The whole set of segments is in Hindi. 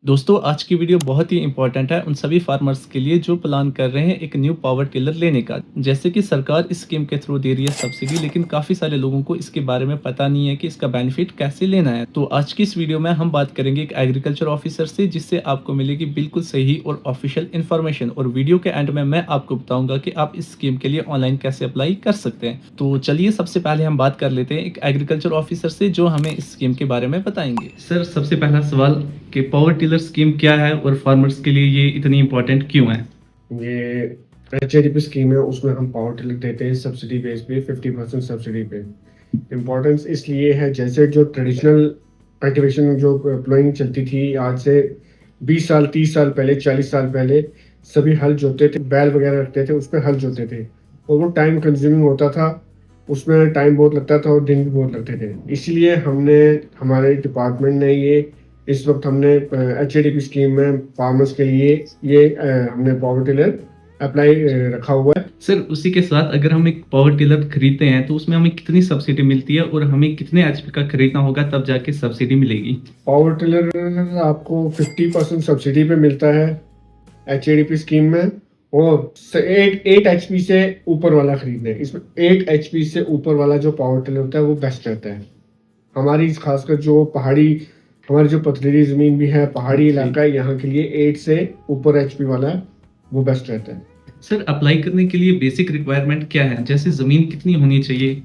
दोस्तों आज की वीडियो बहुत ही इंपॉर्टेंट है उन सभी फार्मर्स के लिए जो प्लान कर रहे हैं एक न्यू पावर टिलर लेने का। जैसे कि सरकार इस स्कीम के थ्रू दे रही है सब्सिडी, लेकिन काफ़ी सारे लोगों को इसके बारे में पता नहीं है कि इसका बेनिफिट कैसे लेना है। तो आज की इस वीडियो में हम बात करेंगे एक एग्रीकल्चर ऑफिसर से, जिससे आपको मिलेगी बिल्कुल सही और ऑफिशियल इन्फॉर्मेशन। और वीडियो के एंड में मैं आपको बताऊंगा कि आप इस स्कीम के लिए ऑनलाइन कैसे अप्लाई कर सकते हैं। तो चलिए सबसे पहले हम बात कर लेते हैं एक एग्रीकल्चर ऑफिसर से जो हमें इस स्कीम के बारे में बताएंगे। सर, सबसे पहला सवाल कि पावर टिलर स्कीम क्या है और फार्मर्स के लिए ये इतनी इम्पोर्टेंट क्यों है? ये एचएडीपी स्कीम है, उसमें हम पावर टिलर देते हैं सब्सिडी बेस पे 50% सब्सिडी पे। इम्पोर्टेंस इसलिए है, जैसे जो ट्रेडिशनल कल्टीवेशन जो प्लोइंग चलती थी आज से 20 साल 30 साल पहले 40 साल पहले, सभी हल जोतते थे, बैल वगैरह रखते थे, उस पर हल जोतते थे और वो टाइम कंज्यूमिंग होता था, उसमें टाइम बहुत लगता था और दिन भी बहुत लगते थे। इसीलिए हमने हमारे डिपार्टमेंट ने इस वक्त हमने एचएडीपी स्कीम में फार्मर्स के लिए हमने पावर टिलर अप्लाई रखा हुआ है। सर, उसी के साथ अगर हम एक पावर टिलर खरीदते हैं तो उसमें हमें कितनी सब्सिडी मिलती है और हमें कितने एचपी का खरीदना होगा तब जाके सब्सिडी मिलेगी? पावर टिलर आपको 50% सब्सिडी पे मिलता है एचएडीपी स्कीम में, और 8 HP से ऊपर वाला खरीदना है। इसमें 8 HP से ऊपर वाला जो पावर टिलर होता है वो बेस्ट रहता है। हमारी खासकर जो पहाड़ी, हमारी जो पथरीली ज़मीन भी है, पहाड़ी इलाका है, यहाँ के लिए 8 से ऊपर एचपी वाला वो बेस्ट रहता है। सर, अप्लाई करने के लिए बेसिक रिक्वायरमेंट क्या है? जैसे ज़मीन कितनी होनी चाहिए,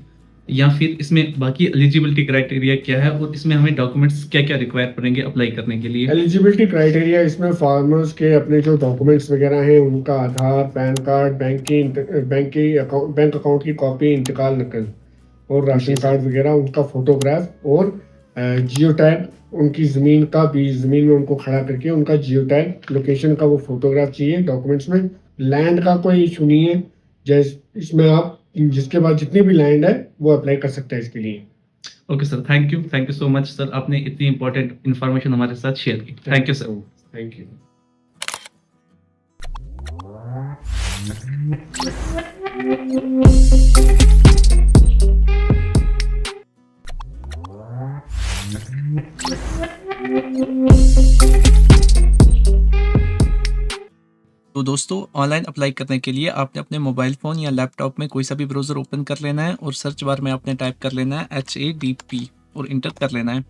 या फिर इसमें बाकी एलिजिबिलिटी क्राइटेरिया क्या है और इसमें हमें डॉक्यूमेंट्स क्या-क्या रिक्वायर पड़ेंगे अप्लाई करने के लिए? एलिजिबिलिटी क्राइटेरिया इसमें फार्मर्स के अपने जो डॉक्यूमेंट्स वगैरह हैं, उनका आधार, पैन कार्ड, बैंक अकाउंट की कॉपी, इंतकाल नकल और राशन कार्ड वगैरह, उनका फोटोग्राफ और जियो टैग, उनकी ज़मीन का भी, ज़मीन में उनको खड़ा करके उनका जियो टैग लोकेशन का वो फोटोग्राफ चाहिए डॉक्यूमेंट्स में। लैंड का कोई इशू नहीं है, जैसे इसमें आप जिसके पास जितनी भी लैंड है वो अप्लाई कर सकता है इसके लिए। Okay sir, thank you so much sir, आपने इतनी इंपॉर्टेंट इन्फॉर्मेशन हमारे साथ शेयर की। Thank you sir. Thank you. तो दोस्तों, ऑनलाइन अप्लाई करने के लिए आपने अपने मोबाइल फ़ोन या लैपटॉप में कोई सा भी ब्राउज़र ओपन कर लेना है और सर्च बार में आपने टाइप कर लेना है HADP और इंटर कर लेना है।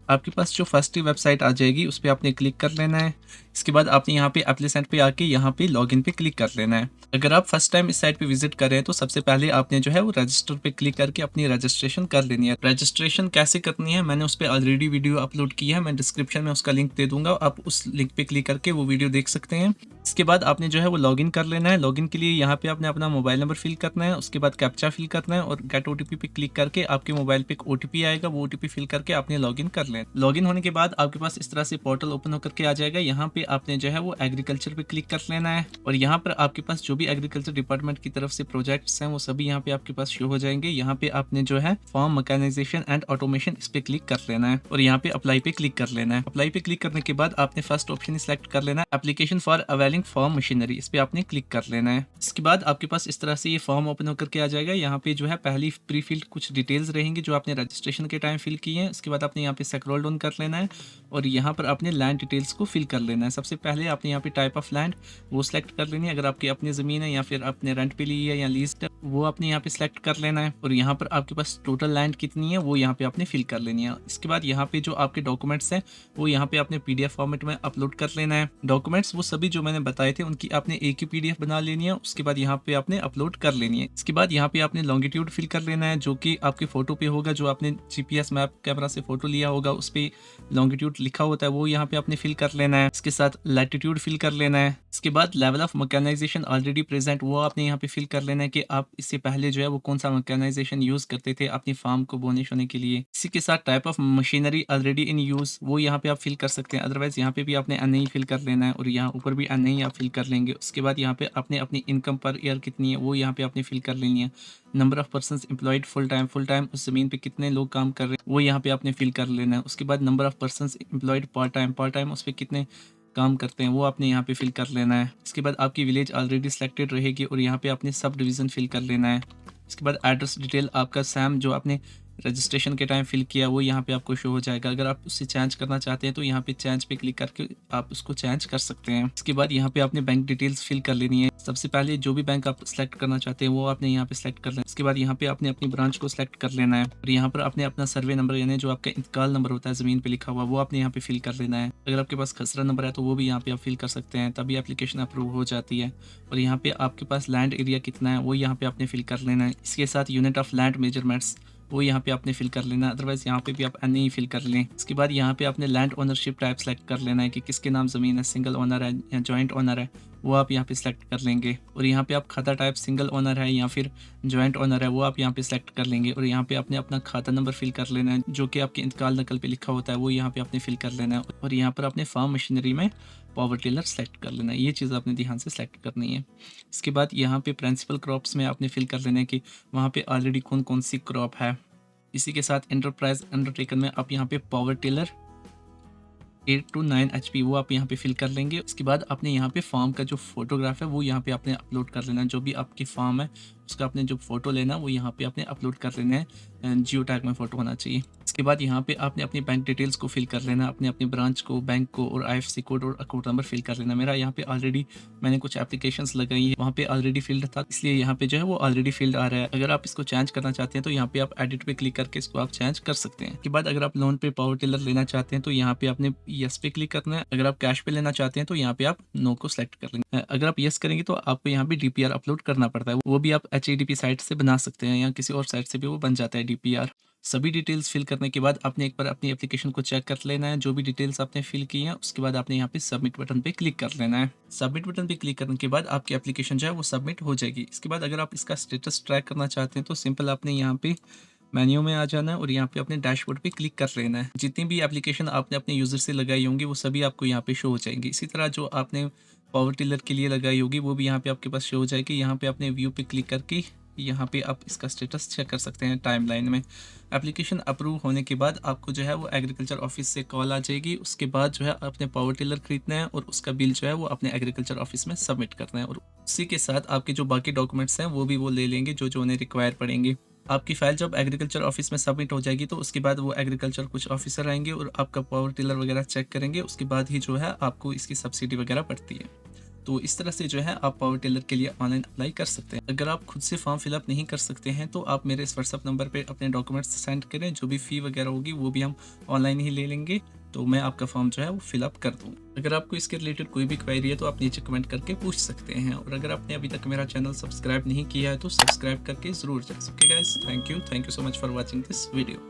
आपके पास जो फर्स्ट ही वेबसाइट आ जाएगी उस पे आपने क्लिक कर लेना है। इसके बाद आपने यहाँ पे एप्लीसेंट पे आके यहाँ पे लॉगिन पे क्लिक कर लेना है। अगर आप फर्स्ट टाइम इस साइट पे विजिट कर रहे हैं तो सबसे पहले आपने जो है वो रजिस्टर पे क्लिक करके अपनी रजिस्ट्रेशन कर लेनी है। रजिस्ट्रेशन कैसे करनी है मैंने उस पर ऑलरेडी वीडियो अपलोड की है, मैं डिस्क्रिप्शन में उसका लिंक दे दूंगा, आप उस लिंक पे क्लिक करके वो वीडियो देख सकते हैं। इसके बाद आपने जो है वो लॉगिन कर लेना है। लॉगिन के लिए यहाँ पे आपने अपना मोबाइल नंबर फिल करना है, उसके बाद कैप्चा फिल करना है और गेट ओटीपी पे क्लिक करके आपके मोबाइल पे एक ओटीपी आएगा, वो ओटीपी फिल करके आपने लॉगिन कर लेना। लॉगिन होने के बाद आपके पास इस तरह से पोर्टल ओपन होकर के आ जाएगा। यहाँ पे आपने जो है वो एग्रीकल्चर पे क्लिक कर लेना है और यहाँ पर आपके पास जो भी एग्रीकल्चर डिपार्टमेंट की तरफ से प्रोजेक्ट्स हैं वो सभी यहाँ पे आपके पास शो हो जाएंगे। यहाँ पे आपने जो है फार्म मैकेनाइजेशन एंड ऑटोमेशन इस पे क्लिक कर लेना है और यहाँ पे अप्लाई पे क्लिक कर लेना है। अप्लाई पे क्लिक करने के बाद आपने फर्स्ट ऑप्शन सिलेक्ट कर लेना है, application for availing farm machinery, इस पे आपने क्लिक कर लेना है। इसके बाद आपके पास इस तरह से ये फॉर्म ओपन होकर के आ जाएगा। यहाँ पे जो है पहली प्री फिल्ड कुछ डिटेल्स रहेंगी जो आपने रजिस्ट्रेशन के टाइम फिल की है। इसके बाद आपने यहाँ पे स्क्रॉल डाउन कर लेना है और यहाँ पर आपने लैंड डिटेल्स को फिल कर लेना है। सबसे पहले आपने यहाँ पे टाइप ऑफ लैंड वो सिलेक्ट कर लेनी है, अगर आपकी अपनी ज़मीन है या फिर आपने रेंट पे ली है या लीज है वो आपने यहाँ पे सिलेक्ट कर लेना है और यहाँ पर आपके पास टोटल लैंड कितनी है वो यहाँ पे आपने फिल कर लेनी है। इसके बाद यहाँ पे जो आपके डॉक्यूमेंट्स हैं वो यहाँ पे आपने PDF फॉर्मेट में अपलोड कर लेना है। डॉक्यूमेंट्स वो सभी जो मैंने बताए थे उनकी आपने एक ही PDF बना लेनी है, उसके बाद यहाँ पे आपने अपलोड कर लेनी है। इसके बाद यहाँ पे आपने लॉन्गिट्यूड फिल कर लेना है जो कि आपके फोटो पे होगा, जो आपने GPS मैप कैमरा से फोटो लिया होगा उस पर लॉन्गिट्यूड लिखा होता है वो यहाँ पे आपने फिल कर लेना है। इसके साथ लैटिट्यूड फिल कर लेना है। इसके बाद level of mechanisation already present वो आपने यहाँ पे फिल कर लेना है कि आप इससे पहले जो है वो कौन सा मैकेनाइजेशन यूज करते थे अपनी फार्म को बोनिश होने के लिए। इसी के साथ type of machinery already in use वो यहाँ पे आप फिल कर सकते हैं, अदरवाइज यहाँ पे भी आपने NI फिल कर लेना है और यहाँ ऊपर भी NI आप फिल कर लेंगे। उसके बाद यहाँ पे आपने अपनी इनकम पर ईयर कितनी है वो यहाँ पे आपने फिल कर लेनी है। Number of persons employed full time उस जमीन पे कितने लोग काम कर रहे हैं वो यहाँ पे आपने फिल कर लेना है। उसके बाद number of persons employed part time उस पर कितने काम करते हैं वो आपने यहाँ पे फिल कर लेना है। इसके बाद आपकी विलेज ऑलरेडी सिलेक्टेड रहेगी और यहाँ पे आपने सब डिवीज़न फिल कर लेना है। इसके बाद एड्रेस डिटेल आपका सैम जो आपने रजिस्ट्रेशन के टाइम फिल किया वो यहाँ पे आपको शो हो जाएगा। अगर आप उससे चेंज करना चाहते हैं तो यहाँ पे चेंज पे क्लिक करके आप उसको चेंज कर सकते हैं। इसके बाद यहाँ पे आपने बैंक डिटेल्स फिल कर लेनी है। सबसे पहले जो भी बैंक आप सेलेक्ट करना चाहते हैं वो आपने यहाँ पे सेलेक्ट कर लेना है। इसके बाद यहाँ पे आपने अपनी ब्रांच को सेलेक्ट कर लेना है और यहाँ पर आपने अपना सर्वे नंबर यानी जो आपका इंतकाल नंबर होता है ज़मीन पे लिखा हुआ वो आपने यहाँ पे फिल कर लेना है। अगर आपके पास खसरा नंबर है तो वो भी यहाँ पे आप फिल कर सकते हैं, तभी एप्लीकेशन अप्रूव हो जाती है। और यहाँ पे आपके पास लैंड एरिया कितना है वो यहाँ पे आपने फिल कर लेना है। इसके साथ यूनिट ऑफ लैंड मेजरमेंट्स वो यहाँ पे आपने फिल कर लेना है, अदरवाइज़ यहाँ पे भी आप एन ही फिल कर लें। इसके बाद यहाँ पे आपने लैंड ओनरशिप टाइप सेलेक्ट कर लेना है कि किसके नाम ज़मीन है, सिंगल ओनर है या जॉइंट ओनर है, वो आप यहाँ पे सिलेक्ट कर लेंगे। और यहाँ पे आप खाता टाइप सिंगल ओनर है या फिर जॉइंट ओनर है वो आप यहाँ पे सिलेक्ट कर लेंगे। और यहाँ पे आपने अपना खाता नंबर फिल कर लेना है जो कि आपके इंतकाल नकल पे लिखा होता है वो यहाँ पे आपने फिल कर लेना है। और यहाँ पर अपने फार्म मशीनरी में पावर टिलर सेलेक्ट कर लेना है, ये चीज़ आपने ध्यान से सेलेक्ट करनी है। इसके बाद यहाँ पे प्रिंसिपल क्रॉप्स में आपने फिल कर लेना है कि वहाँ पे ऑलरेडी कौन कौन सी क्रॉप है। इसी के साथ एंटरप्राइज अंडरटेकन में आप यहाँ पे पावर टिलर 8 to 9 HP वो आप यहाँ पे फिल कर लेंगे। उसके बाद आपने यहाँ पे फार्म का जो फोटोग्राफ है वो यहाँ पे आपने अपलोड कर लेना है। जो भी आपकी फार्म है उसका आपने जो फोटो लेना वो यहाँ पे आपने अपलोड कर लेना है, जियो टैग में फ़ोटो होना चाहिए। इसके बाद यहाँ पे आपने अपनी बैंक डिटेल्स को फिल कर लेना, अपनी ब्रांच को, बैंक को और IFSC कोड और अकाउंट नंबर फिल कर लेना। मेरा यहाँ पे ऑलरेडी मैंने कुछ एप्लीकेशंस लगाई है वहाँ पे ऑलरेडी फिल्ड था, इसलिए यहाँ पे जो है वो ऑलरेडी फिल्ड आ रहा है। अगर आप इसको चेंज करना चाहते हैं तो यहाँ पे आप एडिट पे क्लिक करके इसको आप चेंज कर सकते हैं। इसके बाद अगर आप लोन पे पावर टिलर लेना चाहते हैं तो यहाँ पे आपने यस पे क्लिक करना है। अगर आप कैश पे लेना चाहते हैं तो यहाँ पे आप नो को सिलेक्ट कर लेंगे। अगर आप यस करेंगे तो आपको यहाँ पे DPR अपलोड करना पड़ता है, वो भी आप HADP साइट से बना सकते हैं या किसी और साइट से भी वो बन जाता है DPR। सभी डिटेल्स फिल करने के बाद आपने एक बार अपनी एप्लीकेशन को चेक कर लेना है, जो भी डिटेल्स आपने फिल की हैं उसके बाद आपने यहाँ पे सबमिट बटन पे क्लिक कर लेना है। सबमिट बटन पे क्लिक करने के बाद आपकी एप्लीकेशन जो है वो सबमिट हो जाएगी। इसके बाद अगर आप इसका स्टेटस ट्रैक करना चाहते हैं तो सिंपल आपने यहाँ पे मेन्यू में आ जाना है और यहाँ पे अपने डैशबोर्ड पे क्लिक कर लेना है। जितनी भी एप्लीकेशन आपने अपने यूज़र से लगाई होंगी वो सभी आपको यहाँ पे शो हो जाएंगी। इसी तरह जो आपने पावर टिलर के लिए लगाई होगी वो भी यहाँ पे आपके पास शो हो जाएगी। यहाँ पे अपने व्यू पे क्लिक करके यहाँ पे आप इसका स्टेटस चेक कर सकते हैं टाइमलाइन में। एप्लीकेशन अप्रूव होने के बाद आपको जो है वो एग्रीकल्चर ऑफिस से कॉल आ जाएगी। उसके बाद जो है आपने पावर टिलर खरीदना है और उसका बिल जो है वो अपने एग्रीकल्चर ऑफिस में सबमिट करना है और उसी के साथ आपके जो बाकी डॉक्यूमेंट्स हैं वो भी वो ले लेंगे जो उन्हें रिक्वायर पड़ेंगे। आपकी फाइल जब एग्रीकल्चर ऑफिस में सबमिट हो जाएगी तो उसके बाद वो एग्रीकल्चर कुछ ऑफिसर आएंगे और आपका पावर टिलर वगैरह चेक करेंगे। उसके बाद ही जो है आपको इसकी सब्सिडी वगैरह पड़ती है। तो इस तरह से जो है आप पावर टिलर के लिए ऑनलाइन अप्लाई कर सकते हैं। अगर आप खुद से फॉर्म फिलअप नहीं कर सकते हैं तो आप मेरे इस व्हाट्सअप नंबर पे अपने डॉक्यूमेंट्स सेंड करें, जो भी फ़ी वगैरह होगी वो भी हम ऑनलाइन ही ले लेंगे, तो मैं आपका फॉर्म जो है वो फिलअप कर दूँगा। अगर आपको इसके रिलेटेड कोई भी क्वेरी है तो आप नीचे कमेंट करके पूछ सकते हैं। और अगर आपने अभी तक मेरा चैनल सब्सक्राइब नहीं किया है तो सब्सक्राइब करके ज़रूर जाए। Okay guys, thank you so much for watching this video.